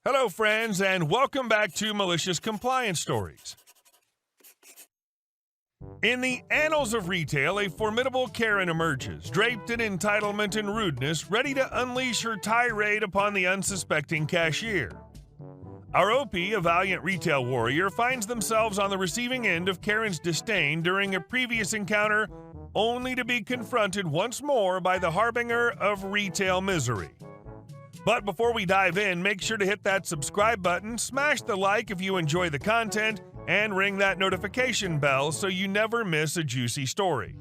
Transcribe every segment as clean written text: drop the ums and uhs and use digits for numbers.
Hello, friends, and welcome back to Malicious Compliance Stories. In the annals of retail, a formidable Karen emerges, draped in entitlement and rudeness, ready to unleash her tirade upon the unsuspecting cashier. Our OP, a valiant retail warrior, finds themselves on the receiving end of Karen's disdain during a previous encounter, only to be confronted once more by the harbinger of retail misery. But before we dive in, make sure to hit that subscribe button, smash the like if you enjoy the content, and ring that notification bell so you never miss a juicy story.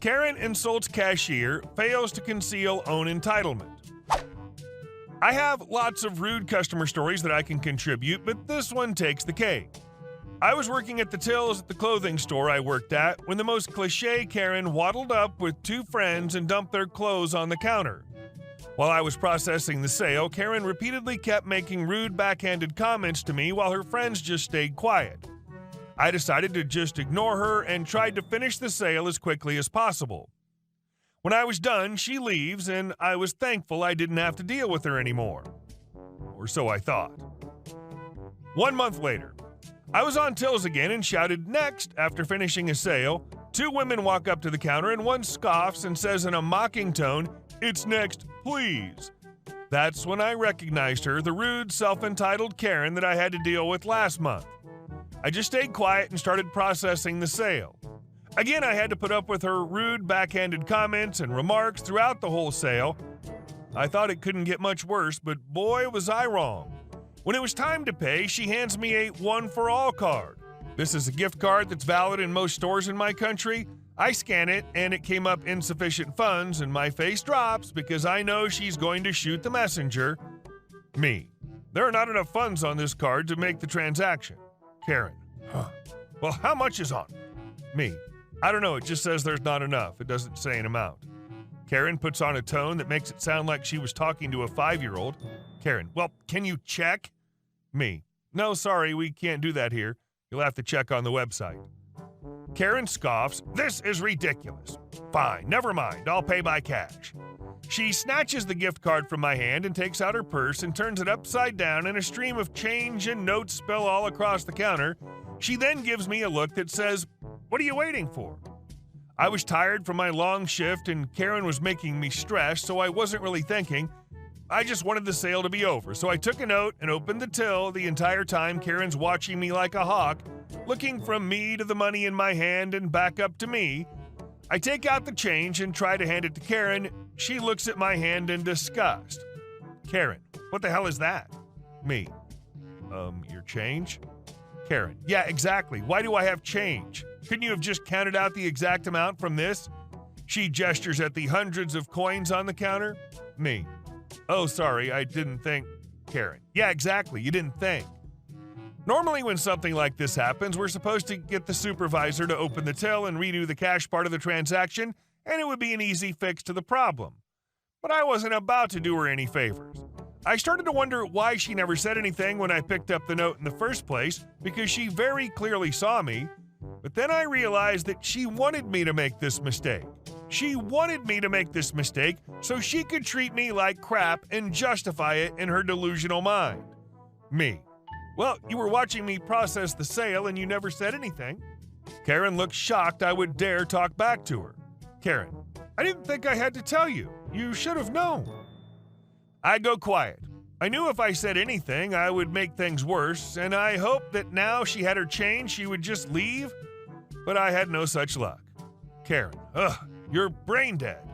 Karen insults cashier, fails to conceal own entitlement. I have lots of rude customer stories that I can contribute, but this one takes the cake. I was working at the tills at the clothing store I worked at when the most cliché Karen waddled up with two friends and dumped their clothes on the counter. While I was processing the sale, Karen repeatedly kept making rude backhanded comments to me while her friends just stayed quiet. I decided to just ignore her and tried to finish the sale as quickly as possible. When I was done, she leaves, and I was thankful I didn't have to deal with her anymore. Or so I thought. 1 month later, I was on tills again and shouted "next" after finishing a sale. Two women walk up to the counter and one scoffs and says in a mocking tone, "It's next, please." That's when I recognized her, the rude, self-entitled Karen that I had to deal with last month. I just stayed quiet and started processing the sale. Again, I had to put up with her rude, backhanded comments and remarks throughout the whole sale. I thought it couldn't get much worse, but boy, was I wrong. When it was time to pay, she hands me a one-for-all card. This is a gift card that's valid in most stores in my country. I scan it, and it came up insufficient funds, and my face drops because I know she's going to shoot the messenger. Me. There are not enough funds on this card to make the transaction. Karen. Well, how much is on it? Me. I don't know, it just says there's not enough. It doesn't say an amount. Karen puts on a tone that makes it sound like she was talking to a 5-year-old. Karen. Well, can you check? Me. No, sorry, we can't do that here. You'll have to check on the website. Karen scoffs, "This is ridiculous." Fine, never mind, I'll pay by cash. She snatches the gift card from my hand and takes out her purse and turns it upside down, and a stream of change and notes spill all across the counter. She then gives me a look that says, "What are you waiting for?" I was tired from my long shift and Karen was making me stressed, so I wasn't really thinking. I just wanted the sale to be over, so I took a note and opened the till. The entire time Karen's watching me like a hawk, looking from me to the money in my hand and back up to me. I take out the change and try to hand it to Karen. She looks at my hand in disgust. Karen, what the hell is that? Me. Your change? Karen, yeah, exactly. Why do I have change? Couldn't you have just counted out the exact amount from this? She gestures at the hundreds of coins on the counter. Me. Oh, sorry, I didn't think. Karen, yeah, exactly, you didn't think. Normally when something like this happens, we're supposed to get the supervisor to open the till and redo the cash part of the transaction, and it would be an easy fix to the problem. But I wasn't about to do her any favors. I started to wonder why she never said anything when I picked up the note in the first place, because she very clearly saw me. But then I realized that she wanted me to make this mistake. She wanted me to make this mistake so she could treat me like crap and justify it in her delusional mind. Me. Well, you were watching me process the sale and you never said anything. Karen looked shocked I would dare talk back to her. Karen, I didn't think I had to tell you. You should have known. I go quiet. I knew if I said anything, I would make things worse, and I hoped that now she had her change, she would just leave. But I had no such luck. Karen, you're brain dead.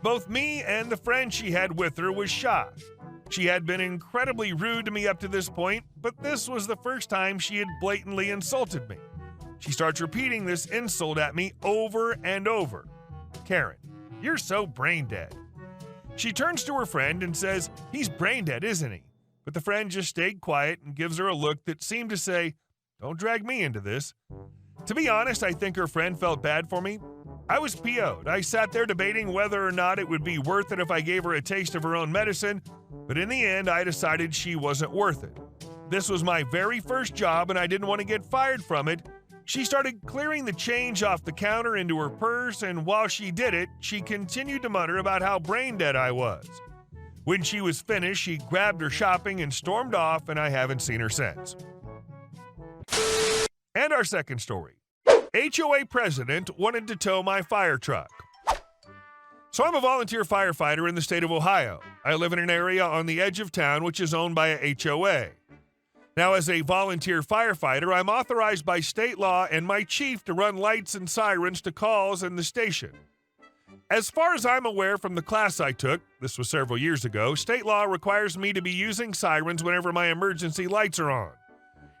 Both me and the friend she had with her was shocked. She had been incredibly rude to me up to this point, but this was the first time she had blatantly insulted me. She starts repeating this insult at me over and over. Karen, you're so brain dead. She turns to her friend and says, "He's brain dead, isn't he?" But the friend just stayed quiet and gives her a look that seemed to say, "Don't drag me into this." To be honest, I think her friend felt bad for me. I was PO'd. I sat there debating whether or not it would be worth it if I gave her a taste of her own medicine, but in the end, I decided she wasn't worth it. This was my very first job, and I didn't want to get fired from it. She started clearing the change off the counter into her purse, and while she did it, she continued to mutter about how brain dead I was. When she was finished, she grabbed her shopping and stormed off, and I haven't seen her since. And our second story. HOA president wanted to tow my fire truck. So I'm a volunteer firefighter in the state of Ohio. I live in an area on the edge of town which is owned by a HOA. Now, as a volunteer firefighter, I'm authorized by state law and my chief to run lights and sirens to calls in the station. As far as I'm aware from the class I took, this was several years ago, state law requires me to be using sirens whenever my emergency lights are on.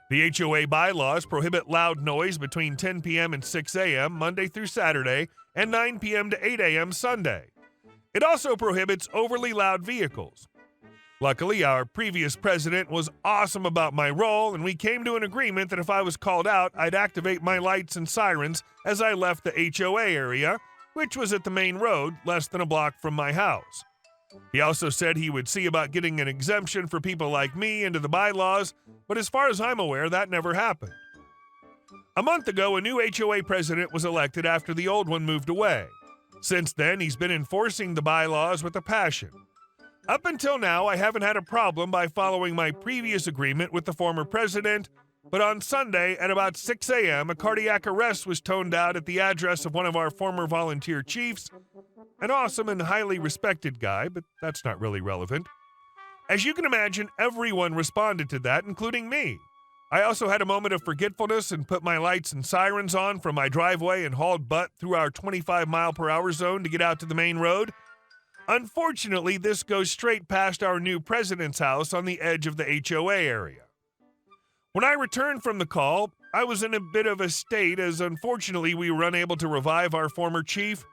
The HOA bylaws prohibit loud noise between 10 p.m. and 6 a.m. Monday through Saturday and 9 p.m. to 8 a.m. Sunday. It also prohibits overly loud vehicles. Luckily, our previous president was awesome about my role, and we came to an agreement that if I was called out, I'd activate my lights and sirens as I left the HOA area, which was at the main road, less than a block from my house. He also said he would see about getting an exemption for people like me into the bylaws, but as far as I'm aware, that never happened. A month ago, a new HOA president was elected after the old one moved away. Since then, he's been enforcing the bylaws with a passion. Up until now, I haven't had a problem by following my previous agreement with the former president, but on Sunday at about 6 a.m., a cardiac arrest was toned out at the address of one of our former volunteer chiefs, an awesome and highly respected guy, but that's not really relevant. As you can imagine, everyone responded to that, including me. I also had a moment of forgetfulness and put my lights and sirens on from my driveway and hauled butt through our 25-mile-per-hour zone to get out to the main road. Unfortunately, this goes straight past our new president's house on the edge of the HOA area. When I returned from the call, I was in a bit of a state as unfortunately we were unable to revive our former chief.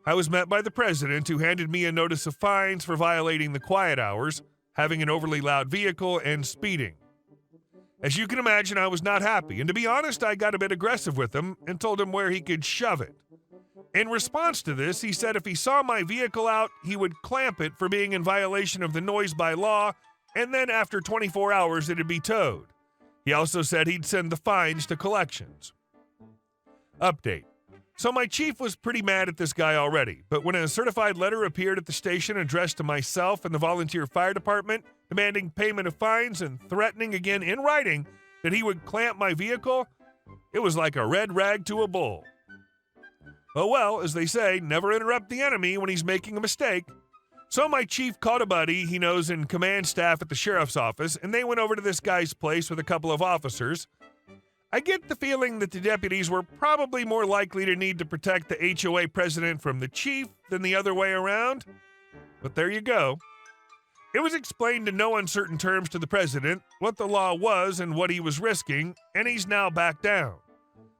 I was met by the president, who handed me a notice of fines for violating the quiet hours, having an overly loud vehicle, and speeding. As you can imagine, I was not happy, and to be honest, I got a bit aggressive with him and told him where he could shove it. In response to this, he said if he saw my vehicle out, he would clamp it for being in violation of the noise by law, and then after 24 hours it'd be towed. He also said he'd send the fines to collections. Update. So my chief was pretty mad at this guy already, but when a certified letter appeared at the station addressed to myself and the volunteer fire department, demanding payment of fines and threatening again in writing that he would clamp my vehicle, it was like a red rag to a bull. Oh well, as they say, never interrupt the enemy when he's making a mistake. So my chief called a buddy he knows in command staff at the sheriff's office, and they went over to this guy's place with a couple of officers. I get the feeling that the deputies were probably more likely to need to protect the HOA president from the chief than the other way around. But there you go. It was explained in no uncertain terms to the president what the law was and what he was risking, and he's now backed down.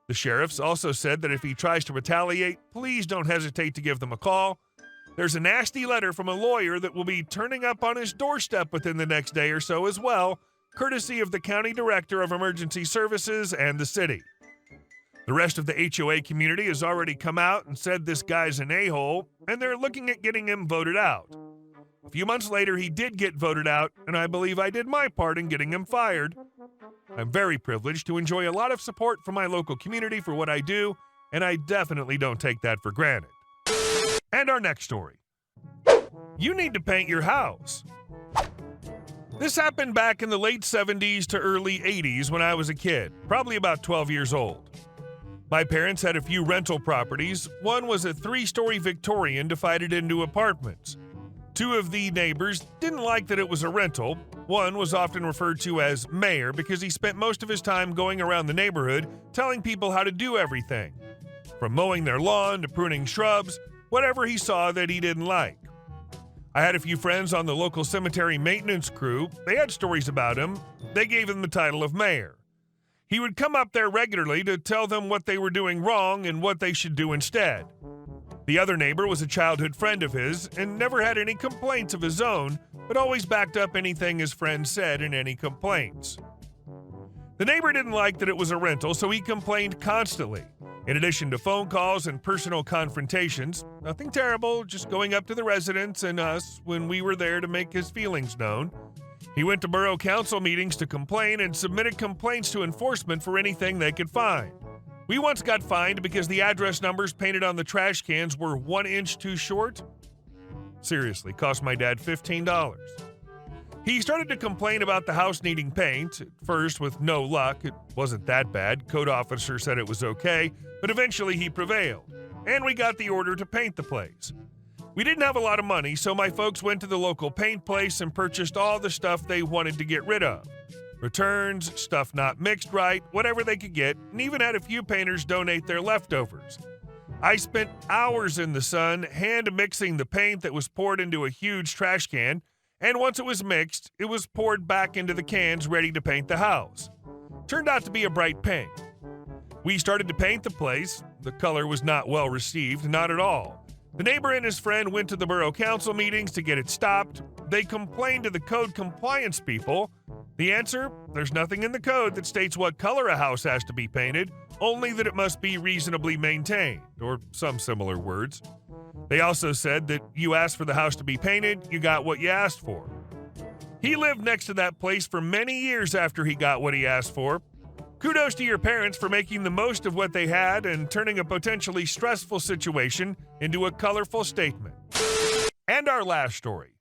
The sheriffs also said that if he tries to retaliate, please don't hesitate to give them a call. There's a nasty letter from a lawyer that will be turning up on his doorstep within the next day or so as well, courtesy of the County Director of Emergency Services and the city. The rest of the HOA community has already come out and said this guy's an a-hole, and they're looking at getting him voted out. A few months later, he did get voted out, and I believe I did my part in getting him fired. I'm very privileged to enjoy a lot of support from my local community for what I do, and I definitely don't take that for granted. And our next story. You need to paint your house. This happened back in the late 70s to early 80s when I was a kid, probably about 12 years old. My parents had a few rental properties. One was a 3-story Victorian divided into apartments. 2 of the neighbors didn't like that it was a rental. One was often referred to as Mayor because he spent most of his time going around the neighborhood telling people how to do everything, from mowing their lawn to pruning shrubs, whatever he saw that he didn't like. I had a few friends on the local cemetery maintenance crew. They had stories about him. They gave him the title of Mayor. He would come up there regularly to tell them what they were doing wrong and what they should do instead. The other neighbor was a childhood friend of his and never had any complaints of his own, but always backed up anything his friend said in any complaints. The neighbor didn't like that it was a rental, so he complained constantly. In addition to phone calls and personal confrontations, nothing terrible, just going up to the residents and us when we were there to make his feelings known. He went to borough council meetings to complain and submitted complaints to enforcement for anything they could find. We once got fined because the address numbers painted on the trash cans were 1 inch too short. Seriously, cost my dad $15. He started to complain about the house needing paint, at first with no luck. It wasn't that bad. Code officer said it was okay, but eventually he prevailed, and we got the order to paint the place. We didn't have a lot of money, so my folks went to the local paint place and purchased all the stuff they wanted to get rid of. Returns, stuff not mixed right, whatever they could get, and even had a few painters donate their leftovers. I spent hours in the sun hand mixing the paint that was poured into a huge trash can, and once it was mixed, it was poured back into the cans ready to paint the house. Turned out to be a bright pink. We started to paint the place. The color was not well received, not at all. The neighbor and his friend went to the borough council meetings to get it stopped. They complained to the code compliance people. The answer? There's nothing in the code that states what color a house has to be painted, only that it must be reasonably maintained, or some similar words. They also said that you asked for the house to be painted, you got what you asked for. He lived next to that place for many years after he got what he asked for. Kudos to your parents for making the most of what they had and turning a potentially stressful situation into a colorful statement. And our last story.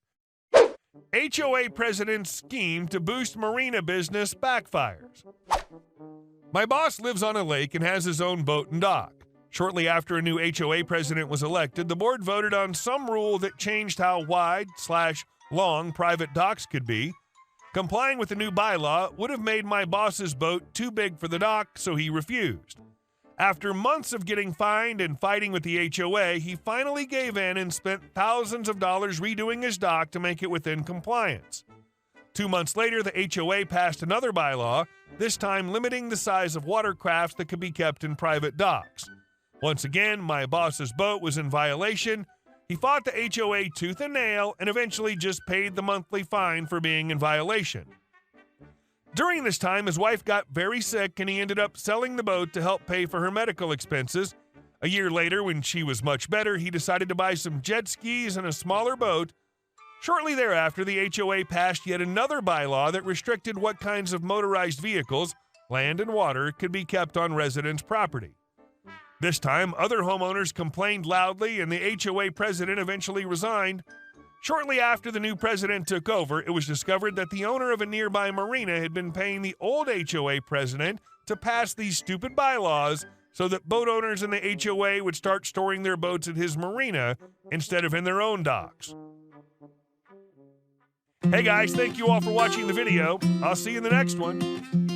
HOA president's scheme to boost Marina business backfires. My boss lives on a lake and has his own boat and dock. Shortly after a new HOA president was elected, the board voted on some rule that changed how wide/long private docks could be. Complying with the new bylaw would have made my boss's boat too big for the dock, so he refused. After months of getting fined and fighting with the HOA, he finally gave in and spent thousands of dollars redoing his dock to make it within compliance. 2 months later, the HOA passed another bylaw, this time limiting the size of watercrafts that could be kept in private docks. Once again, my boss's boat was in violation. He fought the HOA tooth and nail and eventually just paid the monthly fine for being in violation. During this time, his wife got very sick and he ended up selling the boat to help pay for her medical expenses. A year later, when she was much better, he decided to buy some jet skis and a smaller boat. Shortly thereafter, the HOA passed yet another bylaw that restricted what kinds of motorized vehicles, land and water, could be kept on residents' property. This time, other homeowners complained loudly and the HOA president eventually resigned. Shortly after the new president took over, it was discovered that the owner of a nearby marina had been paying the old HOA president to pass these stupid bylaws so that boat owners in the HOA would start storing their boats at his marina instead of in their own docks. Hey guys, thank you all for watching the video. I'll see you in the next one.